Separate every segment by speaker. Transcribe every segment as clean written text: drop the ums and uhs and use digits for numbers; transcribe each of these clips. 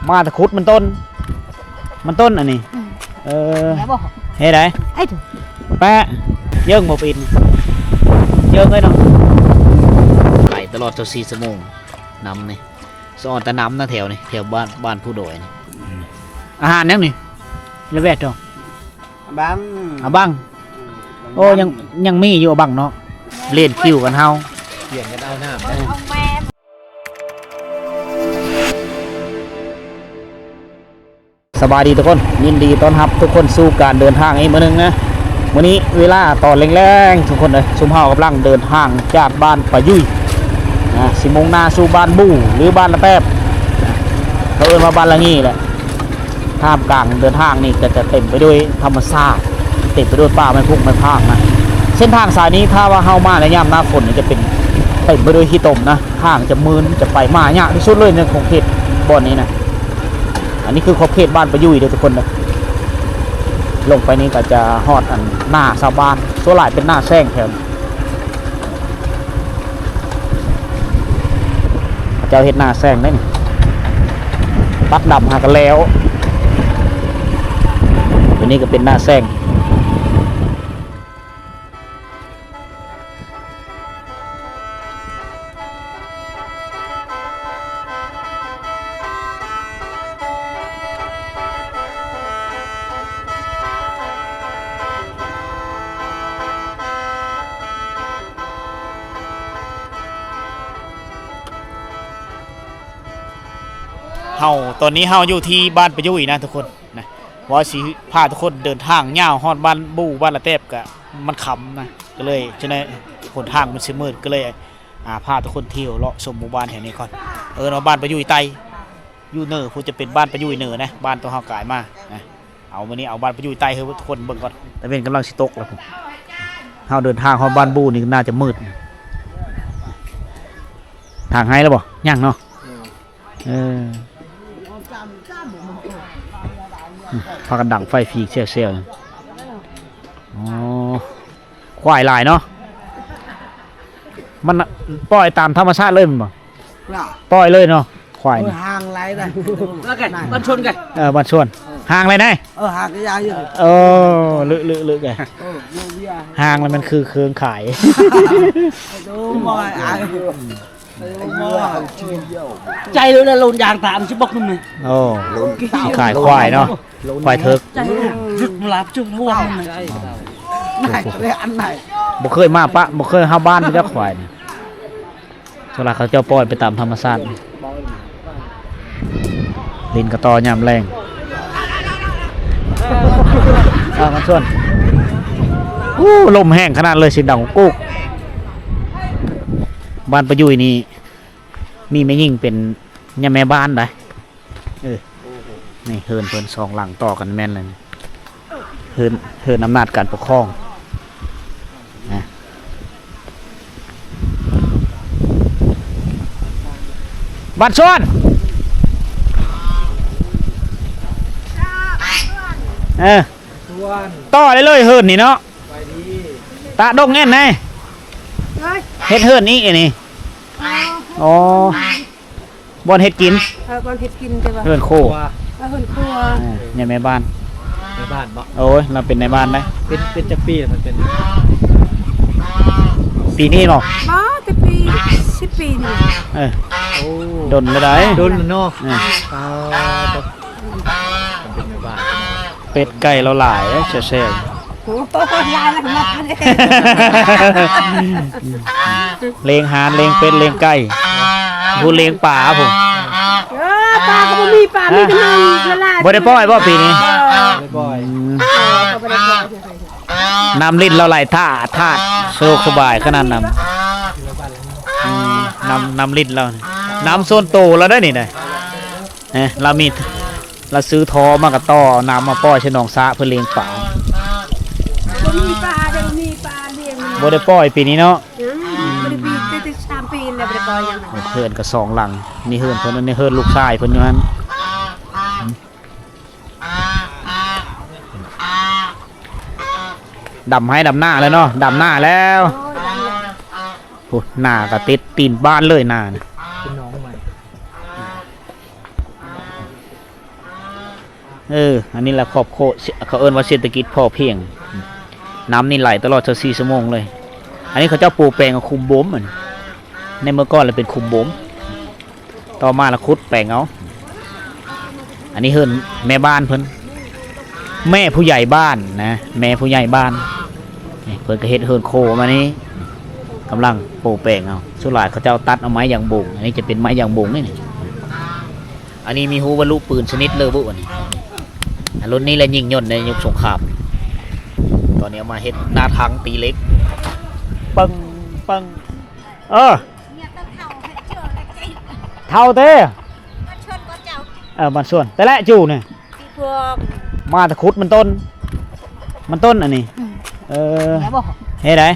Speaker 1: มาตะคุดมันต้นอันนี้เฮ้ยได้แปะเยิ่งบ่ปินเยิ่งเลยเนาะไหลตลอด24 ชั่วโมงน้ำนี่สะออนแต่น้ำนะแถวนี่แถวบ้านผู้โดยนี่อาหารยังนี่ระเวทจ้ะบังโอ้ยังมีอยู่บังเนาะเล่นคิวกันเฮา
Speaker 2: เปลี่ยนกันเอาหน้า
Speaker 1: สบายดีทุกคนยินดีต้อนรับทุกคนสู่การเดินทางอีกมื้อนึงนะวันนี้เวลาตอนแรงๆทุกคนเลยซุ่มเฮากำลังเดินทางจากบ้านปะยุ่ยสิมุ่งหน้าสู่บ้านบู่หรือบ้านละแป๊บเขาเอิ้นว่าบ้านละงี้แหละท่ามกลางเดินทางนี่ก็จะเต็มไปด้วยธรรมชาติเต็มไปด้วยป่าไม้พุ่งไม้พากนะเส้นทางสายนี้ถ้าว่าเฮามาในยามหน้าฝนจะเป็นเต็มไปด้วยขี้ตมนะทางจะมืนจะไปมายากที่สุดเลยในของเขตบ่อนนี้นะอันนี้คือขอบเขตบ้านปะยุ่ยเด้อทุกคนนะลงไปนี้ก็จะฮอดอันหน้าชาวบ้านส่วนหลายเป็นหน้าแซงแถวเจ้าเห็ดหน้าแซงได้นี่ปักดำหากันแล้วตัวนี้ก็เป็นหน้าแซงตอนนี้เฮาอยู่ที่บ้านปะยุ่ยนะทุกคนนะว่าสิพาทุกคนเดินทางยาวฮอดบ้านบู่บ้านละเตบกะมันขำนะก็เลยฉะนั้นหนทางมันสิมืดก็เลยพาทุกคนเที่ยวเลาะชมหมู่บ้านแห่งนี้ก่อนเนาะบ้านปะยุ่ยไตอยู่เนอผู้จะเป็นบ้านปะยุ่ยเนอนะบ้านตัวเฮากายมานะเอามื้อนี้เอาบ้านปะยุ่ยไตให้ทุกคนเบิ่งก่อนแต่เป็นกำลังสิตกแล้วผมเฮาเดินทางฮอดบ้านบู่นี่น่าจะมืดทางให้แล้วบ่ยังเนาะพากันดังไฟฟีกเชี่ยวๆอ๋อควายลายเนาะมันปล่อยตามธรรมชาติเลยมั้งปล่อยเลยเนาะควาย
Speaker 3: ห่างไรได้
Speaker 1: แล้วกันบ้านชนกันบ้านชนห่างอะไรได้
Speaker 3: ห่างก็ยาวอยู่
Speaker 1: ลึกไงห่างแล้วมันคือเครื่องขาย
Speaker 3: ดูมอยใจเลยนะลนยางตามชิบอกนึงเลย
Speaker 1: โอ้ขายควายเนาะควายเถิก
Speaker 3: รึกมาบจุ่มทั่วมันไหนอันไหน
Speaker 1: บ่เคยมาปะบ่เคยเข้าบ้านไม่ได้ควายเนี่ยเวลาเขาเจ้าปล่อยไปตามธรรมชาติลินกระตอยามแรงมาชวนลมแห้งขนาดเลยสิดังกุ๊กบ้านปะยุ่ยนี่มีแม่ยิ่งเป็นย่าแม่บ้านได้นี่เฮิร์นเพิ่นสองหลังต่อกันแม่นเลยเฮิร์นอำนาจการปกครองนะบ้านชวนต่อเลยเฮิร์นนี่เนาะตาดงแง่นไงเฮ็ดเฮิร์นนี่นี่อ๋อบอนเฮ็ดกิน
Speaker 4: บอนเฮ็ดกินใช่ป่ะ
Speaker 1: เฮิร์นโค
Speaker 4: เฮิร์นครัว
Speaker 1: เนี่ยแม่บ้าน
Speaker 2: บ่
Speaker 1: โอ้ยเราเป็นในบ้านได้
Speaker 2: เป็นจักปีมันเป็น
Speaker 1: ปีนี้เนาะ
Speaker 4: บ่แต่ปี10 ปีนี่
Speaker 2: โอ้
Speaker 1: ดนเลยได้
Speaker 2: ดนเนาะเป็นแม่บ้าน
Speaker 1: เป็ดไก่เราหลายแซ่บ
Speaker 4: โอ้ยายแล้วมา
Speaker 1: เลงหานเลงเป็ดเลงไก่ผู้เลงป่าผม
Speaker 4: ปลาก็บ่มีปลามีแต่น้ำละลาย
Speaker 1: บ่ได้ปล่อยบ่ปีนี้
Speaker 2: บ่อย
Speaker 1: น้ำลิ้นเราไหลท่าสะดวกสบายขนาดน้ำลิ้นเราน้ำโซนโตเราได้นี่ได้เราซื้อทอมากับต่อน้ำมาปล่อยชนองซะเพื่อเลี้ยงป่า
Speaker 4: มีปลาได้มีปลาเลี้ยง
Speaker 1: บ่ได้ปล่อยปีนี้เนาะ
Speaker 4: บ่ได้ปีได้3 ปีแล้วบ่ได้ปล่อยยัง
Speaker 1: เฮิร์นกับ2หลังนี่เฮิร์นเพิ่นนี่เฮิร์นลูกชายเพิ่นอยู่นั้นดำให้ดำหน้าเลยเนาะดำหน้าแล้วโอ้หน้าก็ติดตีนบ้านเลยหน้า
Speaker 2: เป็นน้องใหม่
Speaker 1: อันนี้แหละครอบครัวเขาเอิ้นว่าเศรษฐกิจพอเพียงน้ำนี่ไหลตลอด24ชั่วโมงเลยอันนี้เขาเจ้าปลูกแปลงกับคุมบ่มในเมื่อก่อนเลยเป็นคุมบ่มต่อมาละคุดแปลงเอาอันนี้เฮิรนแม่บ้านเพิ่นแม่ผู้ใหญ่บ้านนะแม่ผู้ใหญ่บ้านเพิ่นก็เฮ็ดเฮิรนโคมานี้กำลังปลูกแปลงเอาสุดหลายเขาเจ้าตัดเอาไม้ยางบ่งอันนี้จะเป็นไม้ยางบ่งนี่อันนี้มีหูบรรลุปืนชนิดเลยบุอันนี้รุ่นนี้แหละยิงย่นในยุคสงครามตอนนี้เอามาเฮ็ดหน้าทังตีเล็กปังปังเท่าเต้มันส่วนแต่ละจูเนี่ยมาตะคุดมันต้นอันนี้เฮ้ยได้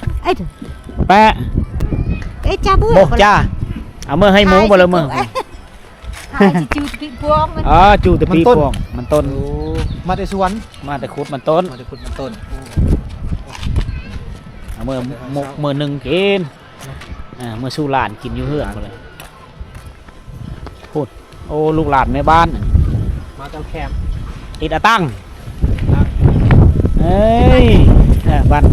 Speaker 1: แปะบอกจ้าเอาเมื่อให้หมูบ่เลยเมื่อ
Speaker 4: จูตะปีพวงมัน
Speaker 1: จูตะปีพวงมันต้น
Speaker 2: มาแต่สวน
Speaker 1: มาแต่คุดมันต้นเอาเมื่อหนึ่งกินเมื่อสู้หลานกินอยู่เฮือนมาเลยพูดโอ้ลูกหลานในบ้าน
Speaker 2: มาเจ้าแคม
Speaker 1: ติดตั้งเฮ้ยบ้าน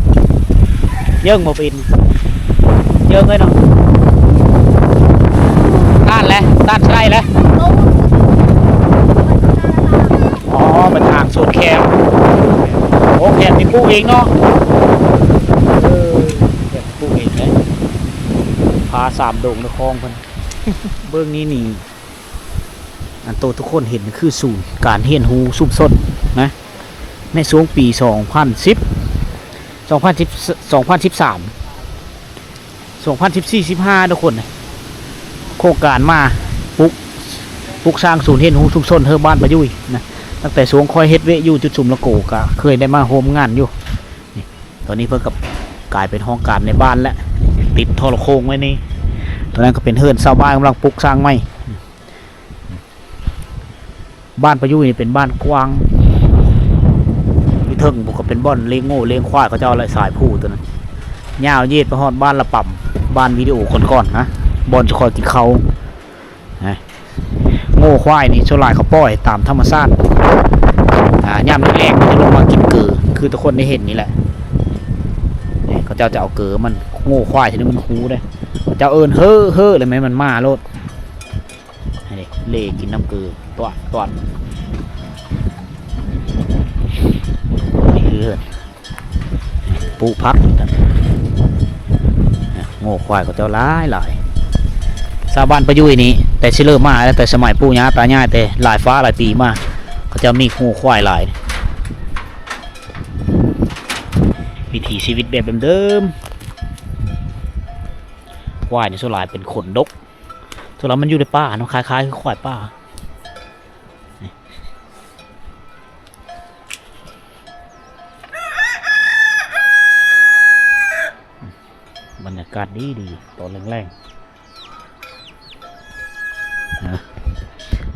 Speaker 1: เยิ่งหมดอินเยิ่งเลยเนาะด้านแล้วด้านใช่แล้วอ๋อเป็นทางสวนแคมโอ้แคมมีปลูกเองเนาะแคมปลูกเองเลยพาสามโด่งในคลองเพิ่นเบื้องนี้นี่อันโตทุกคนเห็นคือศูนย์การเฮียนฮูซุ่มซ่นนะในช่วงปี2013 2014-15ทุกคนโครงการมาปลุกสร้างศูนย์เฮียนฮูซุ่มซ่นเฮอบ้านปะยุยนะตั้งแต่ช่วงคอยเฮ็ดเวอยู่จุดชุมละโกก็เคยได้มาโฮมงานอยู่นี่ตอนนี้เพิ่งกับกลายเป็นห้องการในบ้านแล้วติดโทรโคงไว้นี่ตอนนั้นก็เป็นเฮือนชาวบ้านกำลังปลุกสร้างใหม่บ้านปะยุยนี่เป็นบ้านกว้างมีเทิงบุกก็เป็นบ่อนเลี้ยงโง่เลี้ยงควายเขาจะเอาอะไรสายผู้ตัวนั้นยาวเย็ดไปฮอดบ้านละปั่มบ้านวิดีโอก่อนนะบ่อนจะคอยกินเขาโง่ควายนี่โชว์ลายเขาปล่อยตามธรรมชาติย่ำแรงๆมันจะลงมากินเกลือคือทุกคนได้เห็นนี่แหละเขาจะเอาเกลือมันโง่ควายทีนี้มันหูได้เจ้าเอิญเฮ้อเลยไหมมันมาโลดนี่เล่กินน้ำเกลือตัวนี่คือปูพักโง่ควายเขาเจ้าหลายชาวบ้านปะยุยนี้แต่ชิเลอร์มาแล้วแต่สมัยปู่ย่าตายายแต่หลายฟ้าหลายปีมาเขาจะมีโง่ควายหลายวิถีชีวิตแบบเดิมควายนี่ส่วนหลายเป็นขนดกส่วนเรามันอยู่ในป่าเนาะคล้ายๆควายป่าบรรยากาศดีตอนแรง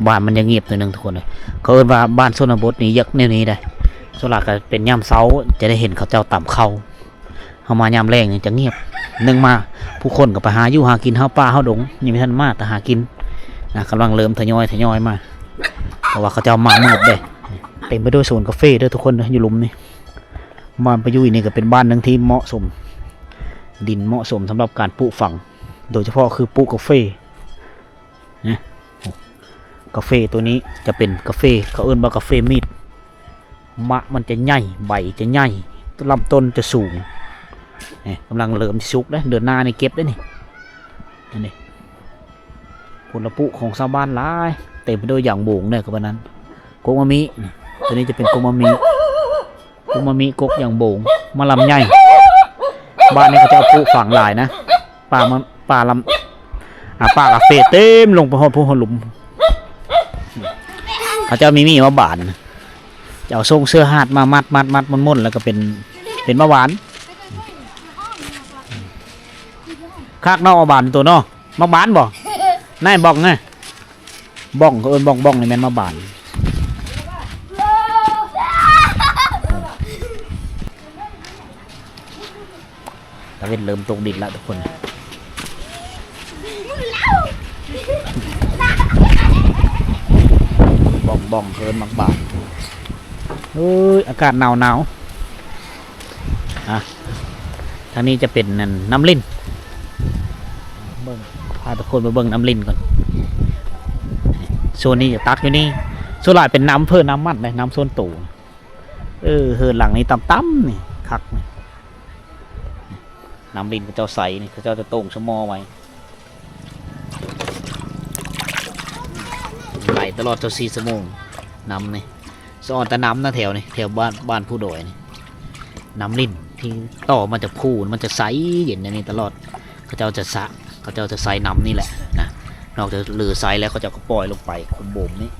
Speaker 1: บ้านมันยังเงียบหน่อยนึงทุกคนเลยเขาเอิ้นว่าบ้านชนบทนี่ยักแนวนี้ได้ส่วนหลักก็เป็นย่ำเสาจะได้เห็นเขาเจ้าต่ำเข้าเขามาย่ำแรงนี่จะเงียบนึ่งมาผู้คนก็ไปหาอยู่หากินเฮาป่าเฮาดงนี่ไม่ทันมาแต่หากินนะกำลังเริ่มทยอยมาเพราะว่าเขาเจ้ามาเมืดเลยเต็มไปด้วยโซนกาแฟด้วยทุกคนอยู่ลุมนี่บ้านปะยุยนี่ก็เป็นบ้านหนึ่งที่เหมาะสมดินเหมาะสมสำหรับการปลูกฝังโดยเฉพาะคือปลูกกาแฟนะกาแฟตัวนี้จะเป็นกาแฟเขาเอิ้นว่ากาแฟมีดมะมันจะใหญ่ใบจะใหญ่ลำต้นจะสูงนี่กำลังเริ่มสุกเดือนหน้านี่เก็บได้นี่ผลปุของชาวบ้านหลายเต็มไปด้วยอย่างโบ่งเนี่ยกับนั้นโกมามิตัวนี้จะเป็นโกมามิกกอย่างโบ่งมาลำใหญ่บ้านนี้เขาจะเอาปุฝังหลายนะป่ากาแฟเต็มลงไปหอดผู้หลุมเขาจะมีมาบานจะเอาทรงเสื้อหาดมามัดม่นแล้วก็เป็นมะหวานคากนอกบานตัวเนาะมะบานบ่นายบ้องไงบ้องเขาเอิ้นบ้องในแม่นมะบานตะเวนเริ่มตกดินแล้วทุกคนบ้องเคินมักบาท เอ้ยอากาศหนาวอ่ะทางนี้จะเป็นน้ำลิ้นเบิ่งพาทุกคนไปเบิ่งน้ำลิ้นก่อนโซนนี้จะตักอยู่นี่ส่วนหลายเป็นน้ำเพิ่นน้ำมันเลยน้ำโซนตู่เฮือนหลังนี้ต่ำๆนี่คักนี่น้ำลิ้นเขาเจ้าใสนี่เขาเจ้าจะโต่งชะมอไว้ไหลตลอด24 ชั่วโมงน้ำนี่สะออนแต่น้ำนะแถวนี่แถวบ้านผู้โดยนี่น้ำลิ้นที่ต่อมาจากผู้มันจะใสเย็นอย่างนี้ตลอดเขาเจ้าจะใส่น้ำนี่แหละนะนอกจากเหลือใสแล้วเขาจะก็ปล่อยลงไปคุมบ่มนี่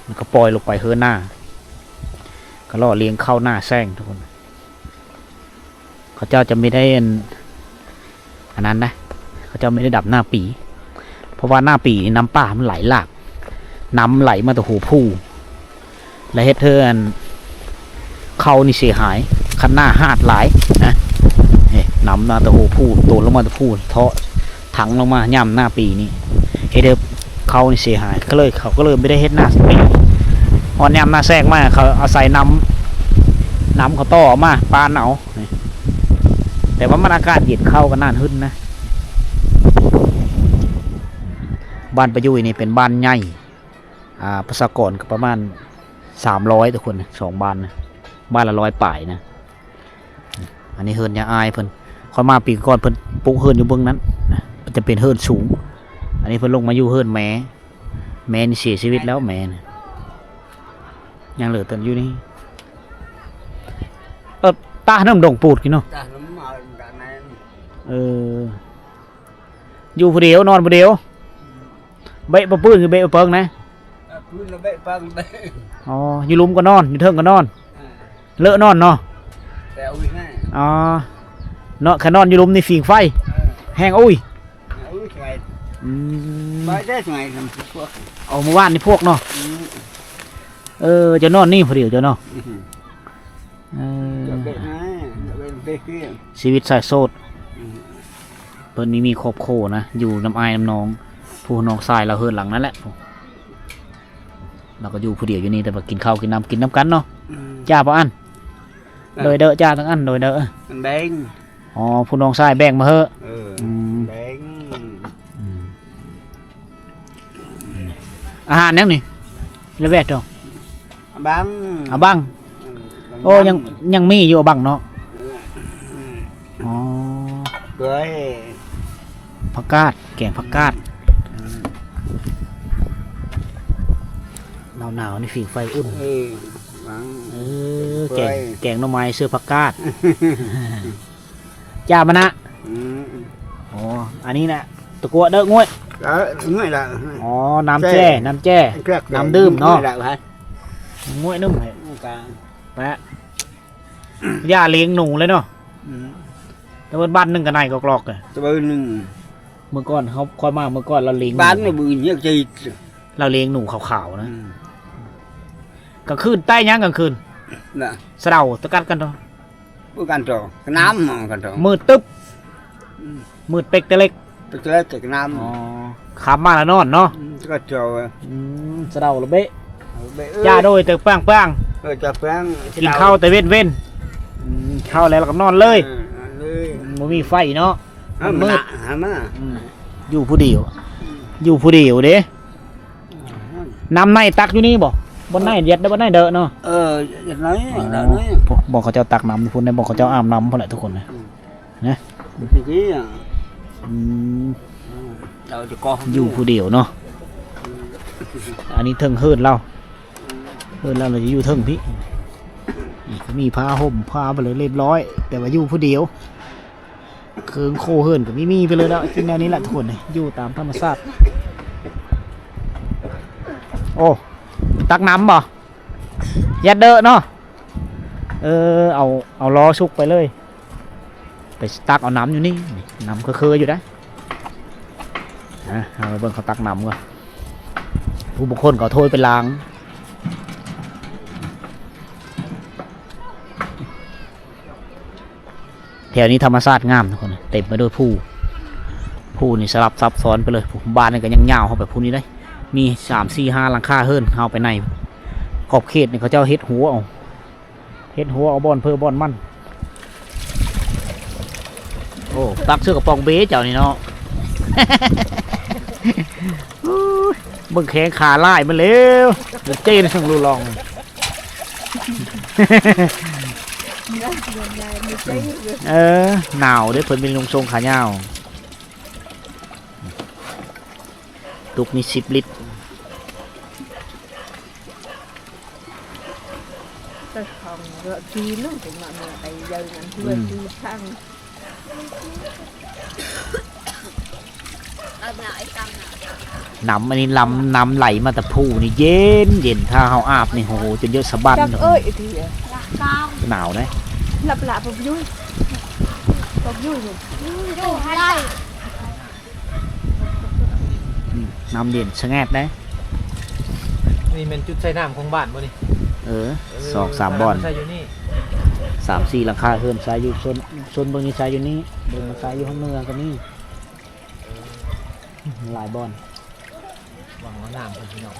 Speaker 1: มันก็ปล่อยลงไปเฮือหน้าก็ล่อเลี้ยงเข้าหน้าแซงทุกคนเขาเจ้าจะไม่ได้อันนั้นนะเขาเจ้าไม่ได้ดับหน้าปีเพราะว่าหน้าปีน้ำป่ามันไหลหลากน้ำไหลมาแต่หูผู้และเฮ็ดเธอเขานี่เสียหายคันหน้าหาดหลายนะน้ำมาแต่หูผู้โตลงมาแต่ผู้เทาะถังลงมาย่ำหน้าปีนี่เฮ็ดเธอเขานี่เสียหายเขาก็เลยไม่ได้เฮ็ดหน้าปีอ่อนย่ำหน้าแทรกมากเขาเอาใส่น้ำเขาต่อมาปานเอาแต่ว่ามันอากาศเย็นเข้ากันนานขึ้นนะบ้านประยุยนี่เป็นบ้านใหญ่ประชากรก็ประมาณ300ทุกคนนะ2บ้านนะบ้านละ100ป่ายนะอันนี้เฮิร์นยาอายเพิ่นค่อยมาปีก่อนเพิ่นปลูกเฮิร์นอยู่เบื้องนั้นนะมันจะเป็นเฮิร์นสูงอันนี้เพิ่นลงมาอยู่เฮิร์นแม่นี่เสียชีวิตแล้วแม่นะยังเหลือแต่อยู่นี่ตาน้ำดงปูดกินเนาะอยู่ผู้เดียวนอนผู้เดียวเบะปะปื้นคือเบะปะเปิงนะ
Speaker 3: ปืนละเบะปังเบะ
Speaker 1: อ๋ออยู่ลุมก็นอนอยู่เทิงก็นอนเลอะนอนเนาะ
Speaker 3: แต่อุ้ยแม่
Speaker 1: อ๋อเนาะขนอนอยู่ลุมนี่ฝีงไฟแห้งอุ้ย
Speaker 3: ไงไปได้ไงทำพวก
Speaker 1: เอามาว่านนี่พวกเนาะจะนอนนี่พอดีจะเนาะชีวิตสายโซดเพิ่นนี้มีครอบครัวนะอยู่น้ำอายน้ำน้องผู้น้องทรายเราเฮิร์นหลังนั่นแหละเราก็อยู่ผู้เดียวอยู่นี่แต่ว่ากินข้าวกินน้ำกันเนาะจ้าป่ะอันโดยเด้อจ้าทั้งอันโดยเด้อ
Speaker 3: แบง
Speaker 1: อ๋อผู้น้องทรายแบ่งมาเฮ้อ
Speaker 3: แบง
Speaker 1: อาหารยังนี่เลเวทเนาะ
Speaker 3: บัง
Speaker 1: บังโอ้ยังมีอยู่บังเนาะอ๋อ
Speaker 3: เฮ้ย
Speaker 1: ผักกาดแกงผักกาดหนาวนี่ฝีไฟอุ่นแกงหน่อไม้เสื้อผักกาดจ้ามานะอ๋ออันนี้นะตะกัวเด้องวย
Speaker 3: งวยละ
Speaker 1: อ๋อน้ำแจ้น้ำดื่มเนาะงวยนึ่มแปะย่าเลี้ยงหนูเลยเนาะแต่ว่าบ้านนึงกันไหนก็กรอกเลย
Speaker 3: แต่บ้านนึง
Speaker 1: เมื่อก่อนเขาค่อยมาเมื่อก่อนเราเลี้ยง
Speaker 3: บ้านเนี่ยบืนเยอะจี
Speaker 1: เราเลี้ยงหนูขาวๆนะกลางคืนใต้ย่างกลางคืน
Speaker 3: น่ะ
Speaker 1: เสาตะกัดกันเนาะ
Speaker 3: กันต่อน้ำกันต่อ
Speaker 1: มืดตึ๊บมืดเป็กแต่เล็ก
Speaker 3: จากน้ำ
Speaker 1: อ๋อขับมาแล้วนอนเนาะ
Speaker 3: ก็เจอ
Speaker 1: เสาระเบะจ้าโดยแต่แป้ง
Speaker 3: จะแป้ง
Speaker 1: กินข้าวแต่เว้นข้าวแล้วเราก็นอนเลยมันมีไฟเนาะมืดอยู่ผู้เดียวเด้น้ำในตักอยู่นี่บ่บนในเย็ดได้บนในเด้อเนาะ
Speaker 3: อย่างน้อย
Speaker 1: บอกเขาเจ้าตักน้ำพุ่นได้บอกเขาเจ้าอาบน้ำพุ่นแหละทุกคนนะอยู่ผู้เดียวเนาะอันนี้เทิงเฮิร์นเราจะอยู่เทิงพี่มีผ้าห่มผ้าไปเลยเรียบร้อยแต่ว่าอยู่ผู้เดียวเคืองโคเฮิร์นกับมีไปเลยแล้วที่แนวนี้แหละทุกคนอยู่ตามธรรมชาติโอ้ตักน้ำบ่ยัดเด้อเนาะเอาล้อชุกไปเลยไปตักเอาน้ำอยู่นี่น้ำเคยอยู่ได้เอาไปเบิ่งเขาตักน้ำก่อนผู้บุคคลเขาโทยไปล้างแถวนี้ธรรมชาติงามทุกคนเต็มไปด้วยผู้นี่สลับซับซ้อนไปเลยบ้านนี่ก็ยังยาวเข้าไปผู้นี้ได้มี3-4-5หลังคาเฮิร์นเข้าไปใน ขอบเขตนี่เขาเจ้าเฮ็ดหัวเอาบอนเพื่อบอนมันโอ้ตักเสื้อกระป๋องเบ้เจ้านี่เนาะ มึงแข็งขาไล่มันเร็วเจ๊นี่ช่างรู้ลอง หนาวเด้อเพิ่นเป็นลุงทรงขายาวตุกนี่10 ลิตร
Speaker 4: cái phòng rợ chi nó cũng mà tại giờ mình chưa chi thăng
Speaker 1: น้ำอันนี้น้ำไหลมาแต่ผู้นี่เย็นถ้าเฮาอาบนี่โหจนเยอะสะบั้น
Speaker 4: Trăng ơi thì
Speaker 1: หนาวนะ
Speaker 4: lặp lại một vui rồi
Speaker 1: น้ำเย็นชะแงดนะ
Speaker 2: นี่เป็นจุดใส่น้ำของบ้านบ่นี่
Speaker 1: 2-3 บอน
Speaker 2: ใส่อยู่นี่
Speaker 1: 3-4 หลังคาเฮิรนใช้อยู่โซนเบิ่งนี่ใช้อยู่นี่เบิ่งมาใช้อยู่ข้างเหนือก็มีหลายบอน
Speaker 2: หวังว่าน้ำเป็นพี่น้อง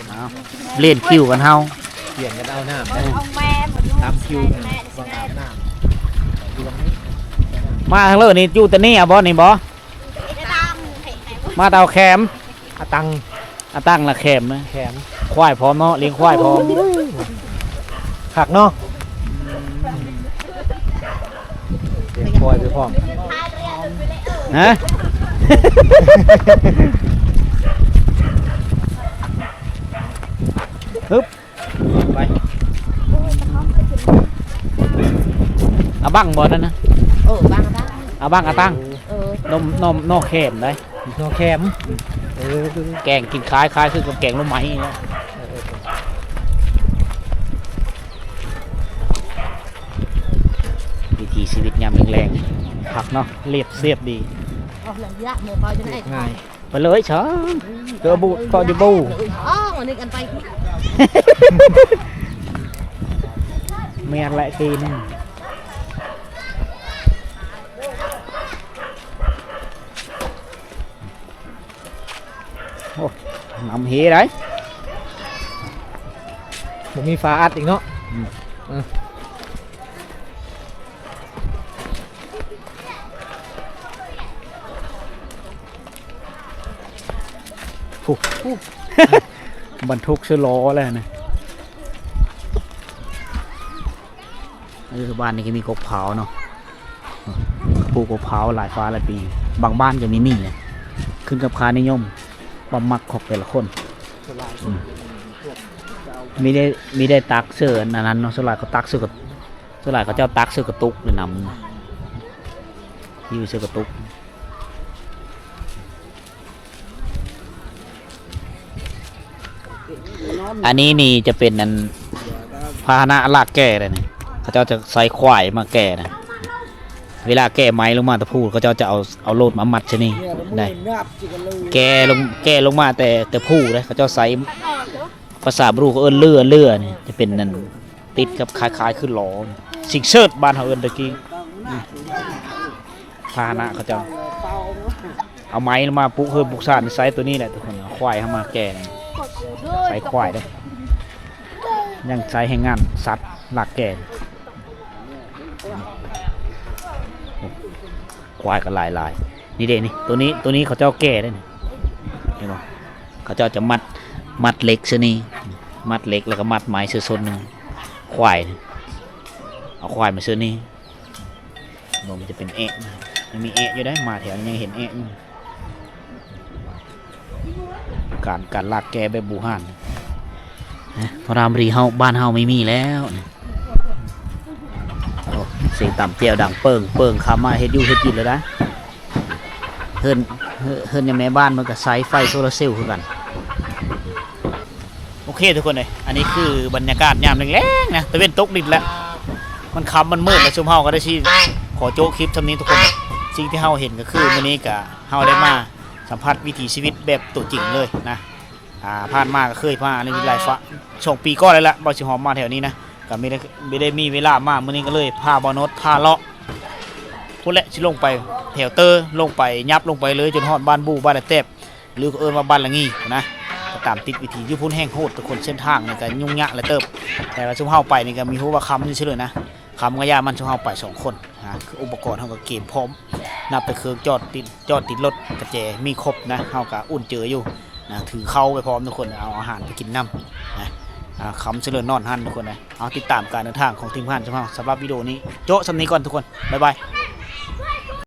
Speaker 1: เอาเล่นคิวกันเฮา
Speaker 2: เปลี่ยนกันเอาน้ำ
Speaker 4: ông mẹ mà
Speaker 2: ตามคิวหวังอาบน้ำอยู่ตรงนี้
Speaker 1: มาทางเลิศนี่อยู่แต่นี่อ่ะบ่นี่บ่มาเตาแคม
Speaker 2: อาตัง
Speaker 1: ตั้งละแคมนะ
Speaker 2: แขน
Speaker 1: ควายพร้อมเนาะเลี้ยงควายพร้อม
Speaker 2: ขักเนาะเดี๋ยวปล่อยไปพร้อม
Speaker 1: ฮะ ฮึบไปเอาบังบ่นั่นนะ
Speaker 4: băng đó
Speaker 1: เอาบังเอาตั้งนมแคมได้
Speaker 2: โนแคม
Speaker 1: แกงกินคล้ายคือกับแกงลูกไม้นี่นะวิถีชีวิตยามแรงๆผักเนาะเรียบดี
Speaker 4: là dạ một bao cho này
Speaker 2: ง่าย
Speaker 1: ไปเลยเชิญเกลือบูก็จะบู
Speaker 4: mà đi ăn tay
Speaker 1: เมียนแหละทีนึงโอ้น้ำเฮได้
Speaker 2: ผมมีฟ้าอัดอีกเนาะ
Speaker 1: บรรทุกเสื้อล้อแล้วนะบ้านนี้ก็มีกบเผาเนาะปลูกกบเผาหลายฟ้าหลายปีบางบ้านก็มีนี่เลยขึ้นกับค่านิยมความมักของแต่ละคนมีได้ตักเสื้ออันนั้นเนาะสลายเขาตักเสื้อกับสลายเขาเจ้าตักเสื้อกระตุกเลยนำยื้อเสื้อกระตุกอันนี้นี่จะเป็นอันพาหนะลากแก่เลยนี่เขาเจ้าจะใส่ควายมาแก่นะเวลาแก่ไม้ลงมาตะพูดเขาเจ้าจะเอาโลดมามัดชนี่ได้แก่ลงมาแต่พูดเลยเขาเจ้าใส่ภาษาบรูเขาเอิ้นเลื่อนี่จะเป็นนั่นติดกับคล้ายๆขึ้นล้อสิงเชิดบ้านเขาเอิ้นตะกี้พาหนะเขาเจ้าเอาไม้ลงมาปุ๊กเฮิร์นปุกซานใส่ตัวนี้แหละทุกคนควายเข้ามาแก่ใส่ควายได้ยังใช้ให้งานสัตว์หลักแก่ควายก็ลายนี่เด้นี่ตัวนี้เขาเจ้าแก่ได้นี่เห็นบ่เขาเจ้าจะมัดเหล็กซะนี่มัดเหล็กแล้วก็มัดไม้เสื้อซนหนึ่งควายเอาควายมาเสื้อนี่มันจะเป็นแอะมันมีแอะอยู่ได้มาแถวนี้ยังเห็นแอะการลากแกแบบบูฮั่นพอรามรีเฮาบ้านเฮาไม่มีแล้วเสียงต่ำเตี้ยวดังเปิงคำมาเฮ็ดอยู่เฮ็ดกินเลยนะเฮิรนยังแม่บ้านมันก็ใช้ไฟโซลาร์เซลล์คือกันโอเคทุกคนเลยอันนี้คือบรรยากาศยามแรงๆนะตะเวนตกดินแล้วมันคำมันมืดแล้วชุมเฮาก็ได้ชี้ขอโจ๊กคลิปทำนี้ทุกคนสิ่งที่เฮาเห็นก็คือวันนี้กับเฮาได้มาสัมผัสวิถีชีวิตแบบตัวจริงเลยนะผ่านมาก็เคยมาในวิไลฟ้าช่วงปีก่อนเลยละบอชิหอมมาแถวนี้นะก็ไม่ได้มีเวลามาเมื่อนี้ก็เลยพาบอนพาเลาะพูดแหละชิลงไปแถวเตอร์ลงไปยับลงไปเลยจนฮอดบ้านบูบ้านละเต็บหรือเอิญมาบ้านละงี้นะ ตามติดวิธียุพุ่นแห้งโหดทุกคนเส้นทางนี่ก็ยุ่งยากและเติบแต่ว่าชุมเฮาไปนี่ก็มีฮู้ว่าคำนี่เฉยๆนะคำก็ยามันชุมเฮาไป2คนคืออุปกรณ์เฮาก็เกมพร้อมนับไปเครื่องจอดติดรถกระแจมีครบนะเฮาก็อุ่นเจออยู่นะถือเข้าไปพร้อมทุกคนเอาอาหารไปกินน้ำนะคำเฉลิมนอนหันทุกคนนะเอาติดตามการเดินทางของทีมงานชุมเฮาสำหรับวิดีโอนี้โจ๊ะสำนี้ก่อนทุกคนบ๊ายบาย